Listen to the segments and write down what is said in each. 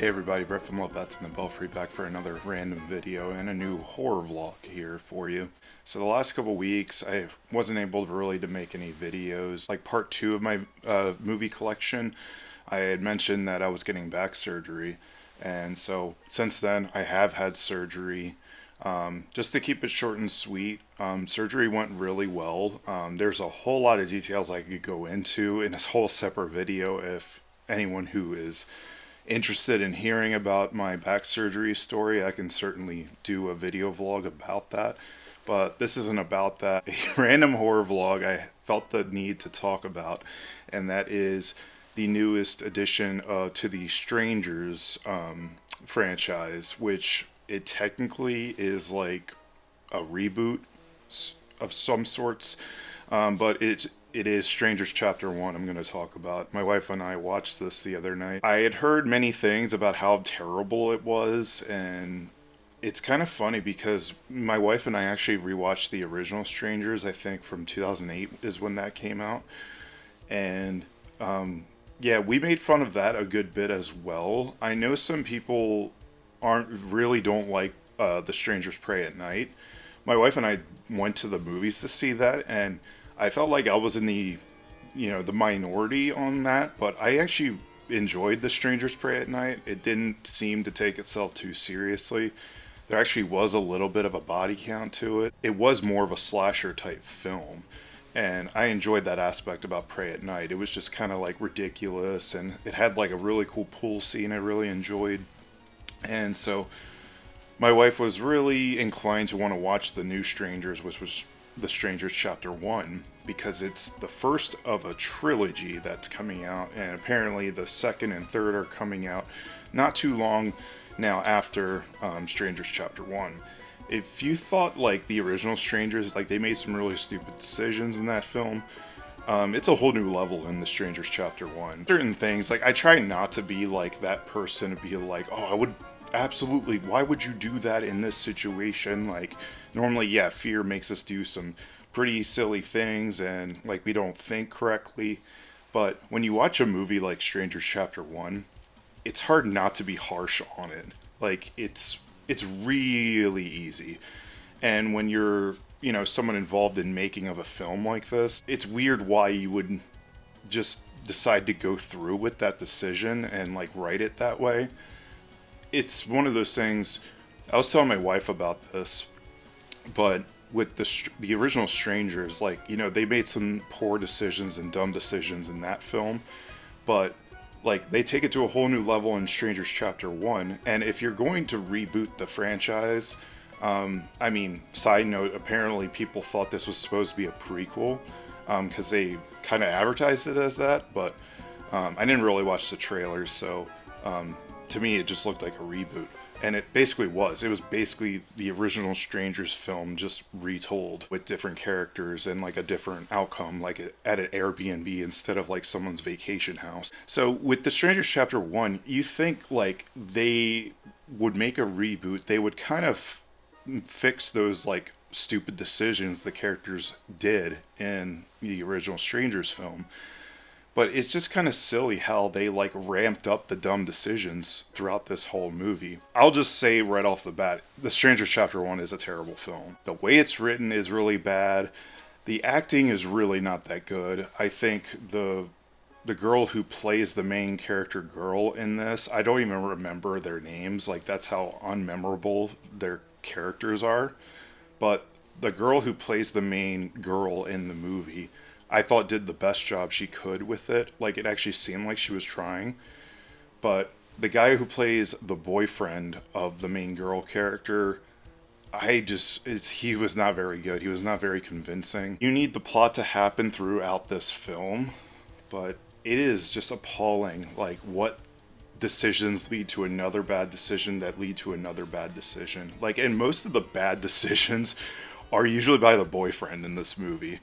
Hey everybody, Brett from Love Bats and the Belfry back for another random video and a new horror vlog here for you. So the last couple weeks I wasn't able to make any videos. Like part 2 of my movie collection, I had mentioned that I was getting back surgery, and so since then I have had surgery. Just to keep it short and sweet, surgery went really well. There's a whole lot of details I could go into in this whole separate video if anyone who is interested in hearing about my back surgery story. I can certainly do a video vlog about that, but this isn't about that. A random horror vlog I felt the need to talk about, and that is the newest addition to the Strangers franchise, which it technically is like a reboot of some sorts, but it is Strangers Chapter 1 I'm going to talk about. My wife and I watched this the other night. I had heard many things about how terrible it was, and it's kind of funny because my wife and I actually rewatched the original Strangers, I think from 2008 is when that came out. And yeah, we made fun of that a good bit as well. I know some people don't like The Strangers Prey at Night. My wife and I went to the movies to see that, and I felt like I was in the minority on that, but I actually enjoyed The Strangers Prey at Night. It didn't seem to take itself too seriously. There actually was a little bit of a body count to it. It was more of a slasher type film, and I enjoyed that aspect about Prey at Night. It was just kind of like ridiculous, and it had like a really cool pool scene I really enjoyed. And so my wife was really inclined to want to watch the new Strangers, which was The Strangers Chapter 1, because it's the first of a trilogy that's coming out, and apparently the second and third are coming out not too long now after Strangers Chapter 1. If you thought like the original Strangers, like they made some really stupid decisions in that film, it's a whole new level in The Strangers Chapter 1. Certain things, like I try not to be like that person to be like, oh, I would absolutely, why would you do that in this situation? Like normally, yeah, fear makes us do some pretty silly things and like we don't think correctly, but when you watch a movie like Strangers Chapter 1, it's hard not to be harsh on it. Like it's really easy. And when you're, someone involved in making of a film like this, it's weird why you would just decide to go through with that decision and like write it that way. It's one of those things. I was telling my wife about this, but with the original Strangers, like they made some poor decisions and dumb decisions in that film, but like they take it to a whole new level in Strangers Chapter 1. And if you're going to reboot the franchise, I mean, side note, apparently people thought this was supposed to be a prequel, because they kind of advertised it as that, but I didn't really watch the trailers, so to me it just looked like a reboot. And it basically was. It was basically the original Strangers film just retold with different characters and like a different outcome, like at an Airbnb instead of like someone's vacation house. So with the Strangers Chapter 1, you think like they would make a reboot, they would kind of fix those like stupid decisions the characters did in the original Strangers film. But it's just kind of silly how they like ramped up the dumb decisions throughout this whole movie. I'll just say right off the bat, The Strangers Chapter 1 is a terrible film. The way it's written is really bad. The acting is really not that good. I think the girl who plays the main character girl in this, I don't even remember their names. Like that's how unmemorable their characters are. But the girl who plays the main girl in the movie, I thought did the best job she could with it. Like it actually seemed like she was trying. But the guy who plays the boyfriend of the main girl character, he was not very good. He was not very convincing. You need the plot to happen throughout this film, but it is just appalling like what decisions lead to another bad decision that lead to another bad decision. Like, and most of the bad decisions are usually by the boyfriend in this movie.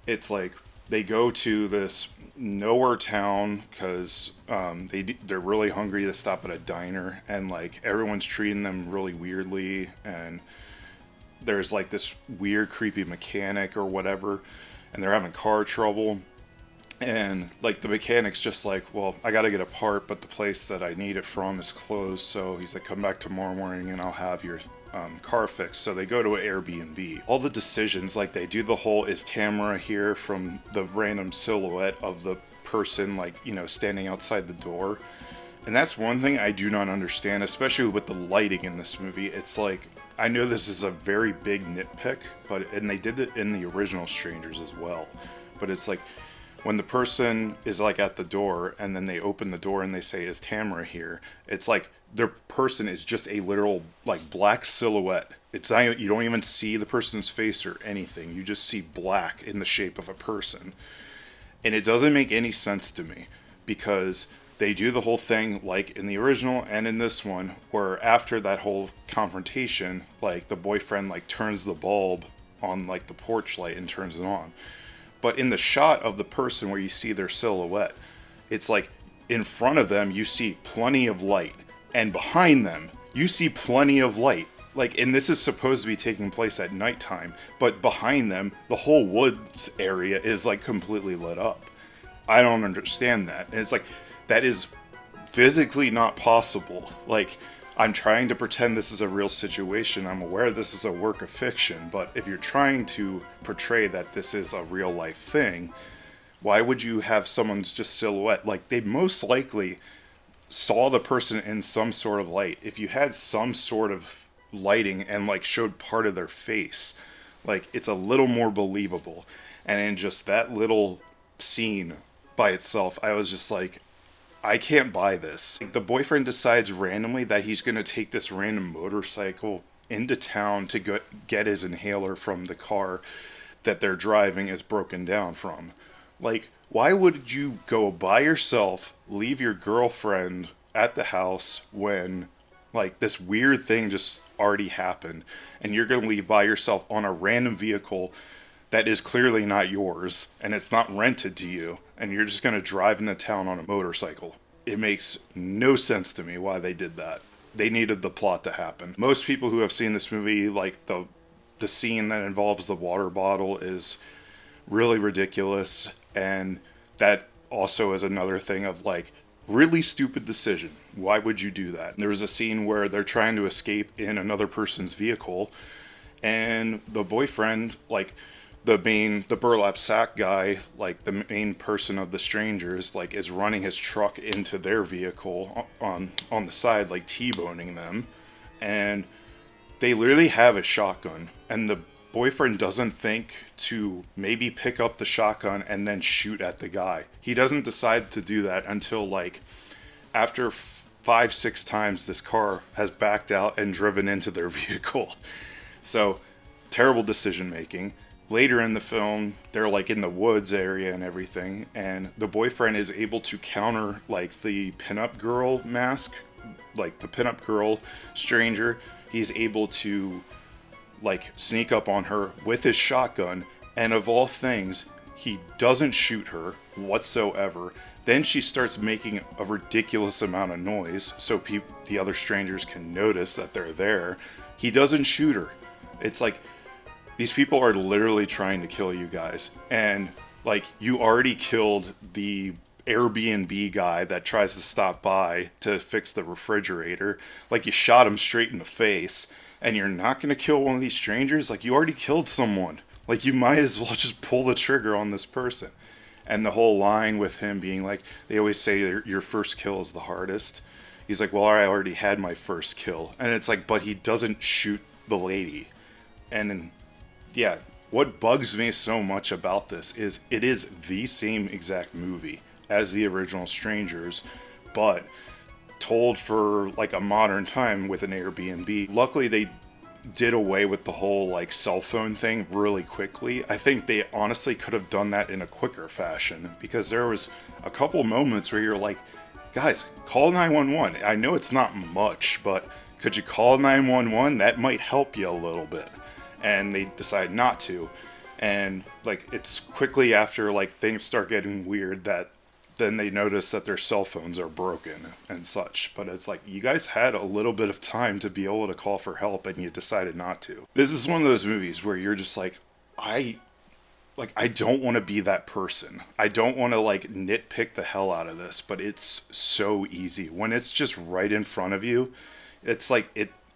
It's like they go to this nowhere town because they're really hungry to stop at a diner, and like everyone's treating them really weirdly, and there's like this weird creepy mechanic or whatever, and they're having car trouble. And like the mechanic's just like, well, I got to get a part, but the place that I need it from is closed. So he's like, come back tomorrow morning and I'll have your car fixed. So they go to an Airbnb. All the decisions, like they do the whole is Tamara here from the random silhouette of the person, like, you know, standing outside the door. And that's one thing I do not understand, especially with the lighting in this movie. It's like, I know this is a very big nitpick, but, and they did it in the original Strangers as well. But it's like, when the person is like at the door and then they open the door and they say, is Tamara here? It's like their person is just a literal like black silhouette. It's not, you don't even see the person's face or anything. You just see black in the shape of a person. And it doesn't make any sense to me because they do the whole thing like in the original and in this one where after that whole confrontation, like the boyfriend like turns the bulb on like the porch light and turns it on. But in the shot of the person where you see their silhouette, it's like in front of them you see plenty of light and behind them you see plenty of light. Like, and this is supposed to be taking place at nighttime, but behind them the whole woods area is like completely lit up. I don't understand that. And it's like that is physically not possible. Like, I'm trying to pretend this is a real situation. I'm aware this is a work of fiction, but if you're trying to portray that this is a real life thing, why would you have someone's just silhouette? Like, they most likely saw the person in some sort of light. If you had some sort of lighting and like showed part of their face, like it's a little more believable. And in just that little scene by itself, I was just like, I can't buy this. Like, the boyfriend decides randomly that he's going to take this random motorcycle into town to get his inhaler from the car that they're driving is broken down from. Like, why would you go by yourself, leave your girlfriend at the house when, like, this weird thing just already happened, and you're going to leave by yourself on a random vehicle that is clearly not yours, and it's not rented to you, and you're just going to drive into town on a motorcycle? It makes no sense to me why they did that. They needed the plot to happen. Most people who have seen this movie, like, the scene that involves the water bottle is really ridiculous, and that also is another thing of like really stupid decision. Why would you do that? There was a scene where they're trying to escape in another person's vehicle, and the boyfriend, like the burlap sack guy, like the main person of the Strangers, like is running his truck into their vehicle on the side, like T-boning them, and they literally have a shotgun, and the boyfriend doesn't think to maybe pick up the shotgun and then shoot at the guy. He doesn't decide to do that until like after 5-6 times this car has backed out and driven into their vehicle. So terrible decision making. Later in the film, they're like in the woods area and everything, and the boyfriend is able to counter like the pinup girl mask, like the pinup girl stranger. He's able to like sneak up on her with his shotgun, and of all things, he doesn't shoot her whatsoever. Then she starts making a ridiculous amount of noise so the other strangers can notice that they're there. He doesn't shoot her. It's like these people are literally trying to kill you guys, and like you already killed the Airbnb guy that tries to stop by to fix the refrigerator. Like, you shot him straight in the face, and you're not going to kill one of these strangers? Like, you already killed someone. Like, you might as well just pull the trigger on this person. And the whole line with him being like, they always say your first kill is the hardest. He's like, well, I already had my first kill. And it's like, but he doesn't shoot the lady. And yeah, what bugs me so much about this is it is the same exact movie as the original Strangers, but told for like a modern time with an Airbnb. Luckily, they did away with the whole like cell phone thing really quickly. I think they honestly could have done that in a quicker fashion, because there was a couple moments where you're like, guys, call 911. I know it's not much, but could you call 911? That might help you a little bit. And they decide not to. And like it's quickly after like things start getting weird that then they notice that their cell phones are broken and such. But it's like, you guys had a little bit of time to be able to call for help and you decided not to. This is one of those movies where you're just like, I like, I don't want to be that person. I don't want to like nitpick the hell out of this, but it's so easy when it's just right in front of you. It's like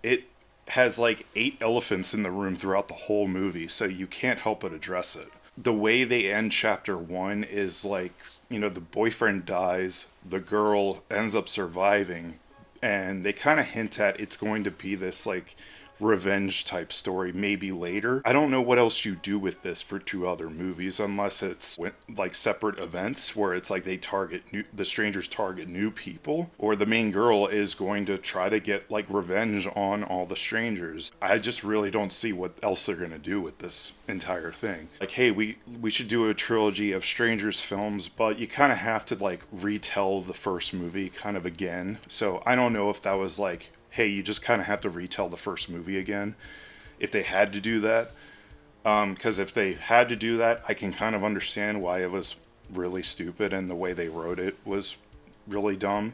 it has like 8 elephants in the room throughout the whole movie, so you can't help but address it. The way they end chapter 1 is like, you know, the boyfriend dies, the girl ends up surviving, and they kind of hint at it's going to be this like revenge type story maybe later. I don't know what else you do with this for 2 other movies unless it's like separate events where it's like the strangers target new people, or the main girl is going to try to get like revenge on all the strangers. I just really don't see what else they're going to do with this entire thing. Like, hey, we should do a trilogy of strangers films, but you kind of have to like retell the first movie kind of again. So I don't know if that was like, hey, you just kind of have to retell the first movie again, if they had to do that. Because if they had to do that, I can kind of understand why it was really stupid and the way they wrote it was really dumb.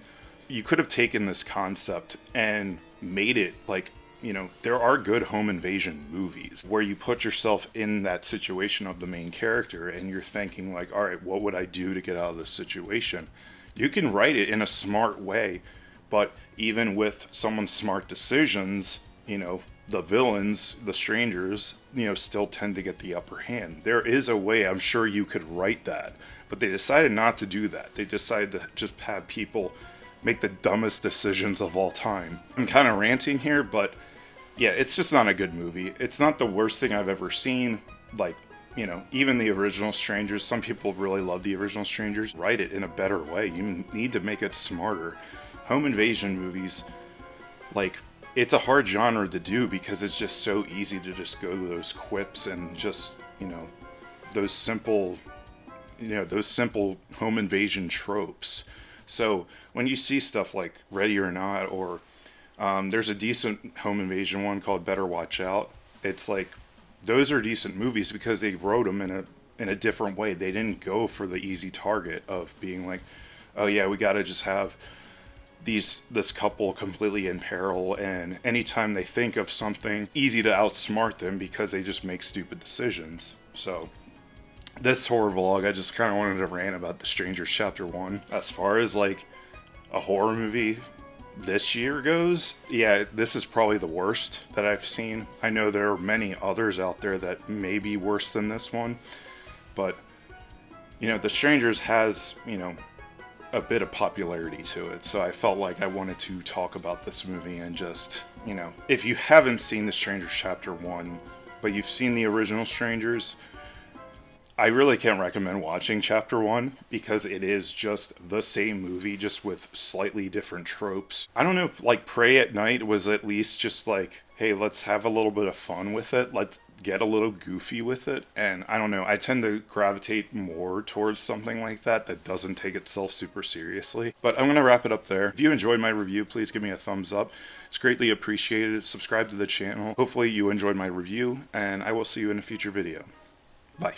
You could have taken this concept and made it like, you know, there are good home invasion movies where you put yourself in that situation of the main character and you're thinking like, all right, what would I do to get out of this situation? You can write it in a smart way, but even with someone's smart decisions, you know, the villains, the strangers, you know, still tend to get the upper hand. There is a way, I'm sure you could write that, but they decided not to do that. They decided to just have people make the dumbest decisions of all time. I'm kind of ranting here, but yeah, it's just not a good movie. It's not the worst thing I've ever seen. Like, you know, even the original Strangers, some people really love the original Strangers. Write it in a better way. You need to make it smarter. Home invasion movies, like, it's a hard genre to do because it's just so easy to just go to those quips and just, you know, those simple home invasion tropes. So when you see stuff like Ready or Not, or there's a decent home invasion one called Better Watch Out, it's like, those are decent movies because they wrote them in a different way. They didn't go for the easy target of being like, oh yeah, we gotta just have this couple completely in peril, and anytime they think of something, easy to outsmart them because they just make stupid decisions. So this horror vlog, I just kind of wanted to rant about The Strangers Chapter 1. As far as like a horror movie this year goes, yeah, this is probably the worst that I've seen. I know there are many others out there that may be worse than this one, but you know, The Strangers has, you know, a bit of popularity to it, so I felt like I wanted to talk about this movie and just, you know, if you haven't seen The Strangers Chapter 1, but you've seen the original Strangers, I really can't recommend watching Chapter 1 because it is just the same movie, just with slightly different tropes. I don't know, like Prey at Night was at least just like, hey, let's have a little bit of fun with it. Let's get a little goofy with it. And I don't know, I tend to gravitate more towards something like that that doesn't take itself super seriously. But I'm going to wrap it up there. If you enjoyed my review, please give me a thumbs up. It's greatly appreciated. Subscribe to the channel. Hopefully you enjoyed my review, and I will see you in a future video. Bye.